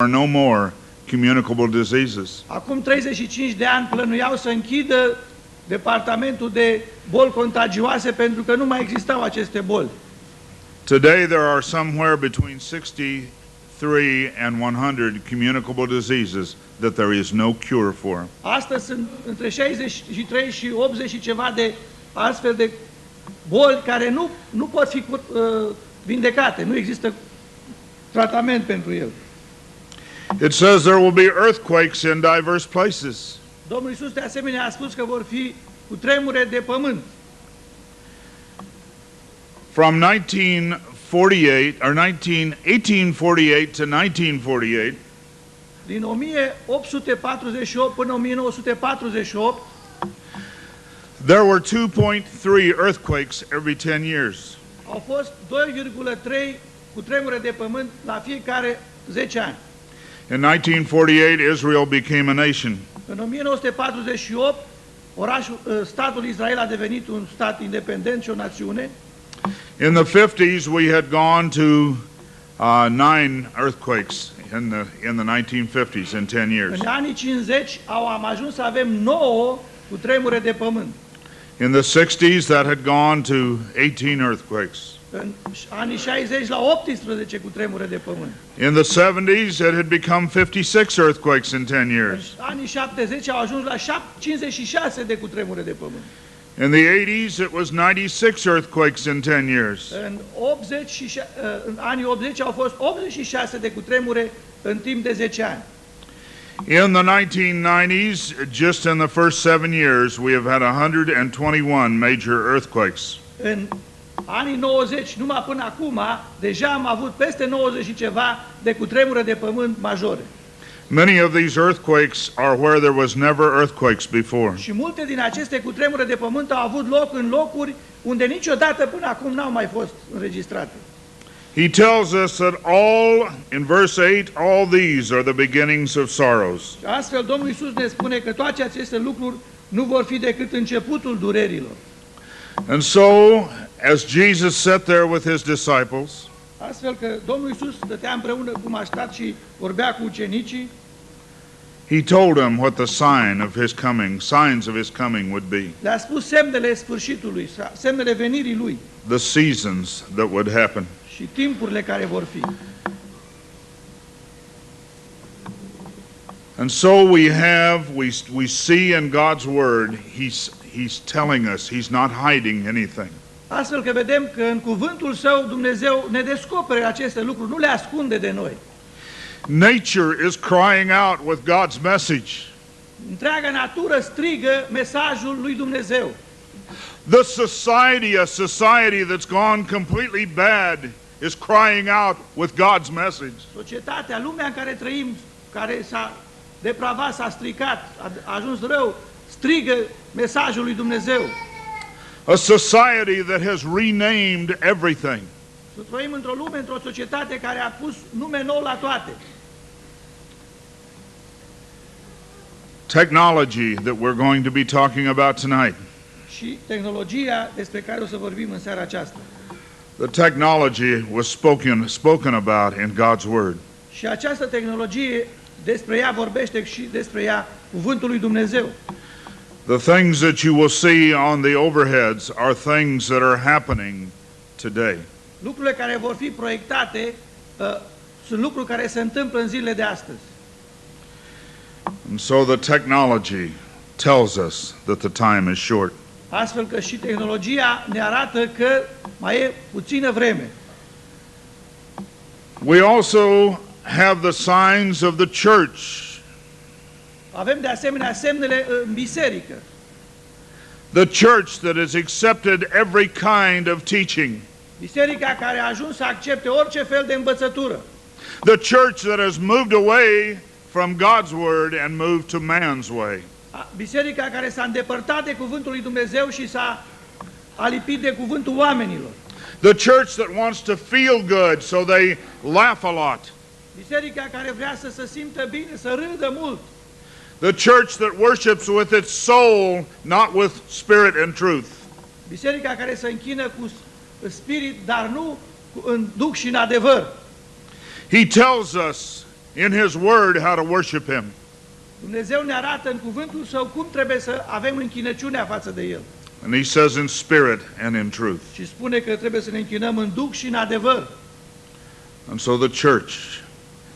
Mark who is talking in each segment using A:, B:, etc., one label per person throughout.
A: are no more communicable diseases.
B: Acum 35 de ani plănuiau să închidă departamentul de boli contagioase pentru că nu mai existau aceste boli.
A: Today there are somewhere between 63 and 100 communicable diseases that there is no cure for.
B: Astăzi sunt între 63 și 80 și ceva de astfel de boli care nu pot fi vindecate, nu există tratament pentru el.
A: It says there will be earthquakes in diverse places.
B: Domnul Iisus de asemenea a spus că vor fi cutremure de pământ.
A: From 1848 to 1948,
B: Din 1848 până 1948
A: there were 2.3 earthquakes every 10 years.
B: au fost 2,3 cutremure de pământ la fiecare 10 ani.
A: In 1948, Israel became a nation.
B: În 1948, statul Israel a devenit un stat independent și o națiune.
A: In the 50s, we had gone to 9 earthquakes in the 1950s in 10 years.
B: În anii 50 am ajuns să avem 9 cutremure de pământ.
A: In the 60s, that had gone to 18 earthquakes.
B: În anii 60 la 18 cutremure de pământ.
A: In the 70s, it had become 56 earthquakes in 10
B: În
A: years.
B: anii 70 au ajuns la 56 de cutremure de pământ.
A: In the 80s, it was 96 earthquakes in 10 years.
B: În anii 80 au fost 86 de cutremure în timp de 10 ani.
A: In the 1990s, just in the first 7 years, we have had 121 major earthquakes.
B: În anii 90, numai până acum, deja am avut peste 90 și ceva de cutremure de pământ majore.
A: Many of these earthquakes are where there was never earthquakes before.
B: Și multe din aceste cutremure de pământ au avut loc în locuri unde niciodată până acum n-au mai fost înregistrate.
A: He tells us that in verse 8, all these are the beginnings of sorrows.
B: Și astfel Domnul Iisus ne spune că toate aceste lucruri nu vor fi decât începutul durerilor.
A: And so, as Jesus sat there with his disciples,
B: Astfel că Domnul Iisus stătea împreună cu maștat și vorbea cu ucenicii,
A: he told them what the signs of his coming would be,
B: le-a spus semnele sfârșitului, semnele venirii Lui
A: the seasons that would happen.
B: și timpurile care vor fi.
A: And so we see in God's word, he's telling us, he's not hiding anything.
B: Astfel că vedem că în cuvântul Său Dumnezeu ne descoperă aceste lucruri, nu le ascunde de noi.
A: Nature is crying out with God's message.
B: Întreaga natură strigă mesajul lui Dumnezeu.
A: A society that's gone completely bad is crying out with God's message.
B: Societatea, lumea în care trăim, care s-a depravat, s-a stricat, a ajuns rău, strigă mesajul lui Dumnezeu.
A: A society that has renamed everything.
B: Trăim într-o lume, într-o societate care a pus nume nou la toate.
A: Technology that we're going to be talking about tonight.
B: Și tehnologia despre care o să vorbim în seara aceasta.
A: The technology was spoken about in God's word.
B: Și această tehnologie, despre ea vorbește și despre ea cuvântul lui Dumnezeu.
A: The things that you will see on the overheads are things that are happening today.
B: Lucrurile care vor fi proiectate sunt lucruri care se întâmplă în zilele de astăzi.
A: And so the technology tells us that the time is short.
B: Astfel că și tehnologia ne arată că mai e puțină vreme.
A: We also have the signs of the church.
B: Avem de asemenea semnele în biserică.
A: The church that has accepted every kind of teaching.
B: Biserica care a ajuns să accepte orice fel de învățătură.
A: The church that has moved away from God's word and moved to man's way.
B: Biserica care s-a îndepărtat de cuvântul lui Dumnezeu și s-a alipit de cuvântul oamenilor.
A: The church that wants to feel good, so they laugh a lot.
B: Biserica care vrea să se simtă bine, să râdă mult.
A: The church that worships with its soul, not with spirit and truth.
B: Biserica care se închină cu spirit, dar nu în duh și în adevăr.
A: He tells us in His Word how to worship Him.
B: Dumnezeu ne arată în cuvântul Său cum trebuie să avem închinăciunea față de El.
A: And He says in spirit and in truth.
B: Și spune că trebuie să ne închinăm în duh și în adevăr.
A: And so the church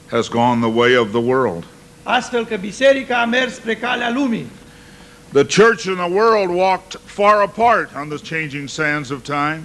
A: has gone the way of the world.
B: Astfel că biserica a mers spre calea lumii.
A: The church and the world walked far apart on the changing sands of time.